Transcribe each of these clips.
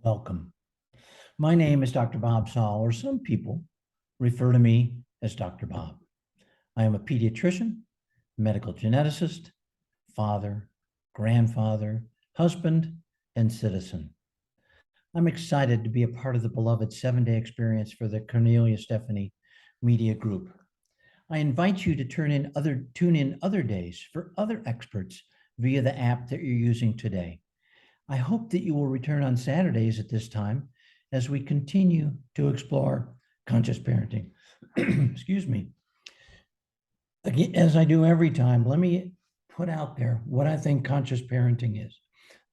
Welcome. My name is Dr. Bob Saul, or some people refer to me as Dr. Bob. I am a pediatrician, medical geneticist, father, grandfather, husband, and citizen. I'm excited to be a part of the beloved 7-day experience for the Cornelia Stephanie Media Group. I invite you to tune in other days for other experts via the app that you're using today. I hope that you will return on Saturdays at this time as we continue to explore conscious parenting. Excuse me. Again, as I do every time, let me put out there what I think conscious parenting is.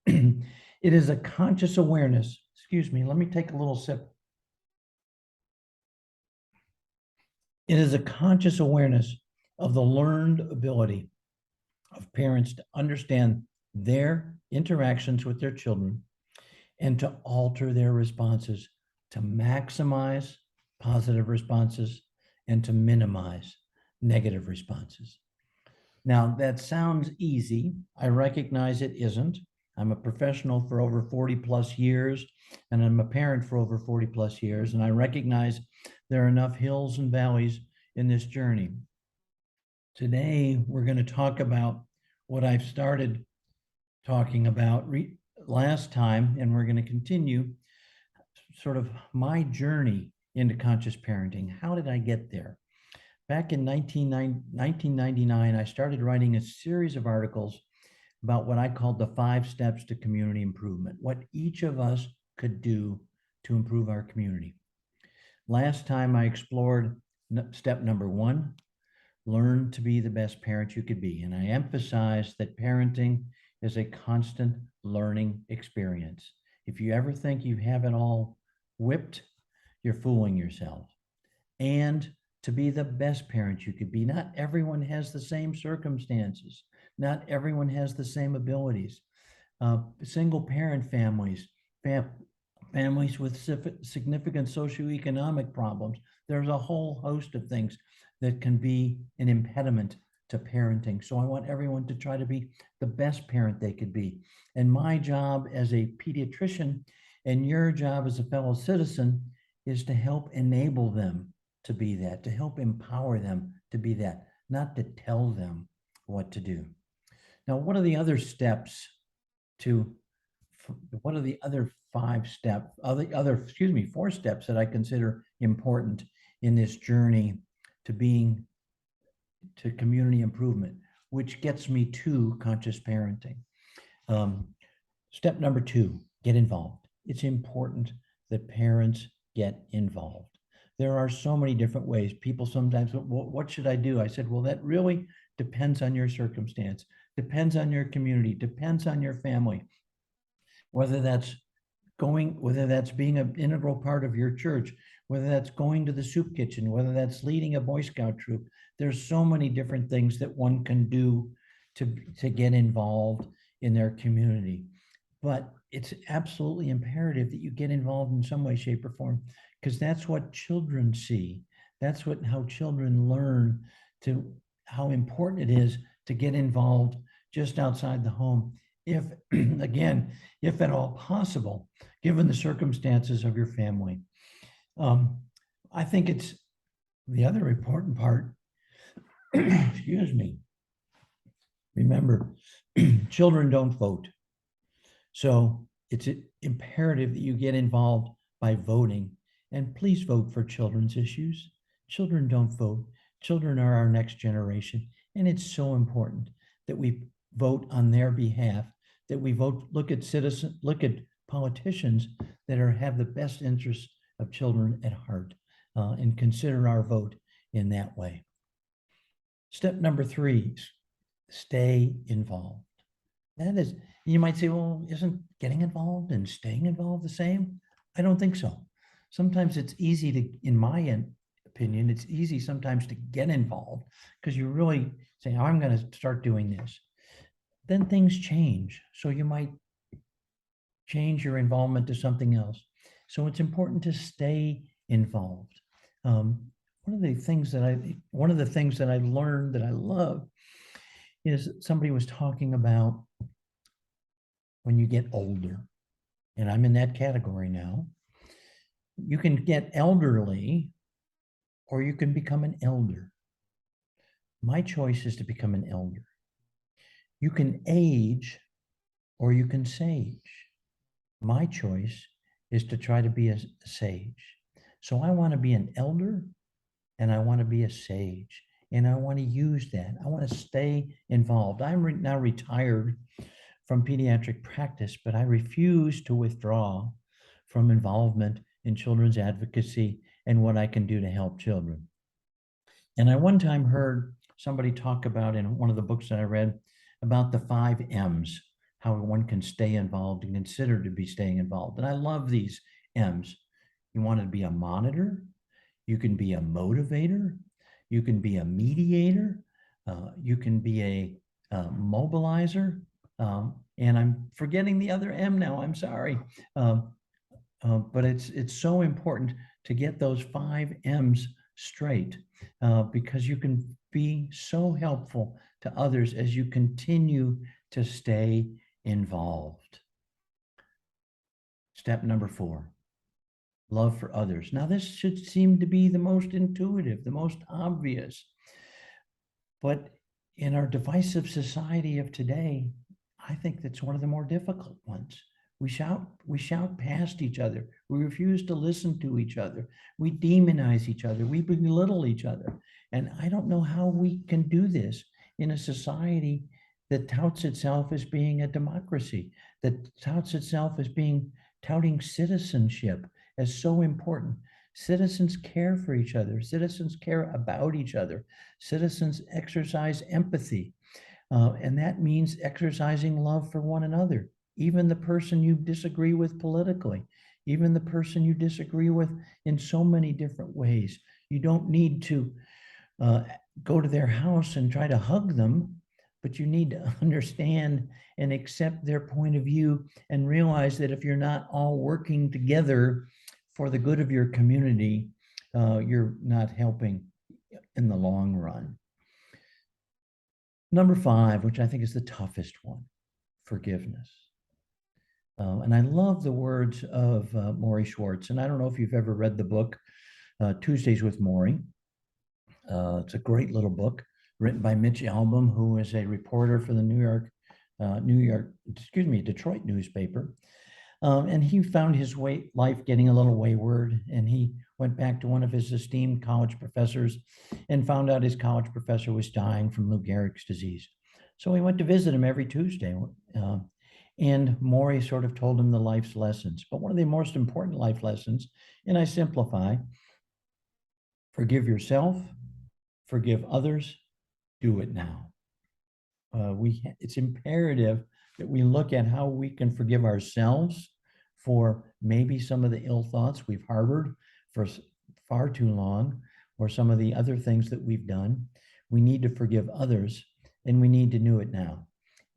It is a conscious awareness. Excuse me, let me take a little sip. It is a conscious awareness of the learned ability of parents to understand their interactions with their children and to alter their responses to maximize positive responses and to minimize negative responses. Now, that sounds easy. I recognize it isn't. I'm a professional for over 40 plus years, and I'm a parent for over 40 plus years, and I recognize there are enough hills and valleys in this journey. Today, we're going to talk about what I've started talking about last time, and we're going to continue sort of my journey into conscious parenting. How did I get there? Back in 1999, I started writing a series of articles about what I called the 5 steps to community improvement, what each of us could do to improve our community. Last time I explored step number 1, learn to be the best parent you could be. And I emphasized that parenting is a constant learning experience. If you ever think you have it all whipped, you're fooling yourself. And to be the best parent you could be. Not everyone has the same circumstances. Not everyone has the same abilities. Single parent families, families with significant socioeconomic problems. There's a whole host of things that can be an impediment to parenting. So I want everyone to try to be the best parent they could be. And my job as a pediatrician and your job as a fellow citizen is to help enable them to be that, to help empower them to be that, not to tell them what to do. Now, what are the other steps to, what are the other 4 steps that I consider important in this journey to community improvement, which gets me to conscious parenting. Step number 2, get involved. It's important that parents get involved. There are so many different ways. People sometimes, well, what should I do? I said, well, that really depends on your circumstance, depends on your community, depends on your family. Whether that's being an integral part of your church, whether that's going to the soup kitchen, whether that's leading a Boy Scout troop. There's so many different things that one can do to get involved in their community. But it's absolutely imperative that you get involved in some way, shape, or form, because that's what children see. That's how children learn how important it is to get involved just outside the home. If, again, if at all possible, given the circumstances of your family. I think it's the other important part. Excuse me. Remember, children don't vote. So it's imperative that you get involved by voting, and please vote for children's issues. Children don't vote. Children are our next generation, and it's so important that we vote on their behalf, that we look at politicians that have the best interests of children at heart, and consider our vote in that way. Step number 3, stay involved. That is, you might say, well, isn't getting involved and staying involved the same? I don't think so. Sometimes it's easy to, in my opinion, it's easy sometimes to get involved because you really say, oh, I'm going to start doing this. Then things change. So you might change your involvement to something else. So it's important to stay involved. One of the things that I learned that I love is somebody was talking about when you get older. and I'm in that category now. You can get elderly or you can become an elder. My choice is to become an elder. You can age or you can sage. My choice is to try to be a sage. So I want to be an elder and I want to be a sage. And I want to use that. I want to stay involved. I'm now retired from pediatric practice, but I refuse to withdraw from involvement in children's advocacy and what I can do to help children. And I one time heard somebody talk about in one of the books that I read about the 5 M's, how one can stay involved and consider to be staying involved. And I love these M's. You want to be a monitor, you can be a motivator, you can be a mediator, you can be a mobilizer, and I'm forgetting the other M now, I'm sorry. But it's so important to get those 5 M's straight, because you can be so helpful to others as you continue to stay involved. Step number 4, love for others. Now, this should seem to be the most intuitive, the most obvious, but in our divisive society of today, I think that's one of the more difficult ones. We shout past each other. We refuse to listen to each other. We demonize each other. We belittle each other. And I don't know how we can do this in a society that touts itself as being a democracy, that touts itself as touting citizenship as so important. Citizens care for each other. Citizens care about each other. Citizens exercise empathy. And that means exercising love for one another, even the person you disagree with politically, even the person you disagree with in so many different ways. You don't need to go to their house and try to hug them, but you need to understand and accept their point of view and realize that if you're not all working together for the good of your community, you're not helping in the long run. Number 5, which I think is the toughest one, forgiveness. And I love the words of Morrie Schwartz. And I don't know if you've ever read the book, Tuesdays with Morrie. It's a great little book written by Mitch Albom, who is a reporter for the Detroit newspaper. And he found his life getting a little wayward, and he went back to one of his esteemed college professors and found out his college professor was dying from Lou Gehrig's disease. So he went to visit him every Tuesday, and Morrie sort of told him the life's lessons. But one of the most important life lessons, and I simplify, forgive yourself, forgive others, do it now. It's imperative that we look at how we can forgive ourselves for maybe some of the ill thoughts we've harbored for far too long, or some of the other things that we've done. We need to forgive others, and we need to do it now.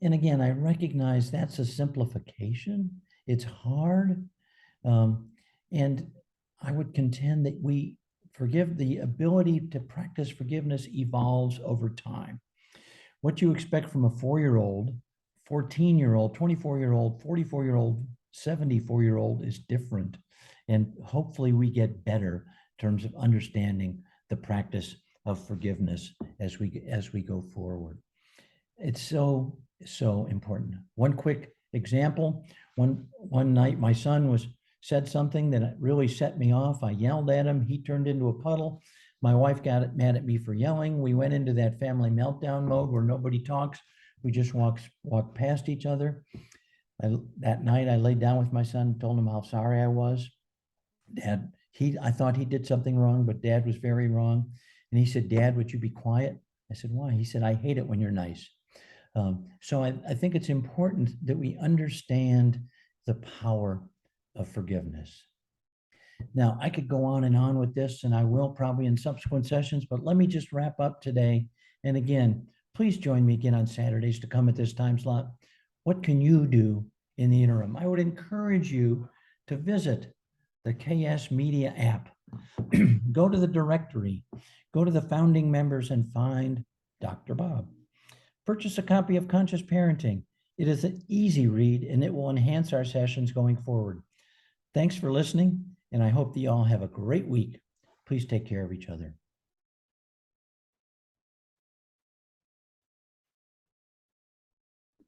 And again, I recognize that's a simplification. It's hard. And I would contend that the ability to practice forgiveness evolves over time. What you expect from a 4-year-old, 14-year-old, 24-year-old, 44-year-old, 74-year-old is different. And hopefully we get better in terms of understanding the practice of forgiveness as we go forward. It's so important. One quick example, one night my son said something that really set me off. I yelled at him. He turned into a puddle. My wife got mad at me for yelling. We went into that family meltdown mode where nobody talks. We just walk past each other. That night I laid down with my son, told him how sorry I was. I thought he did something wrong, but Dad was very wrong. And he said, "Dad, would you be quiet?" I said, "Why?" He said, "I hate it when you're nice." So I think it's important that we understand the power of forgiveness. Now, I could go on and on with this, and I will probably in subsequent sessions, but let me just wrap up today. And again, please join me again on Saturdays to come at this time slot. What can you do in the interim? I would encourage you to visit the KS Media app. Go to the directory, go to the founding members and find Dr. Bob. Purchase a copy of Conscious Parenting It is an easy read and it will enhance our sessions going forward. Thanks for listening, and I hope that you all have a great week. Please take care of each other.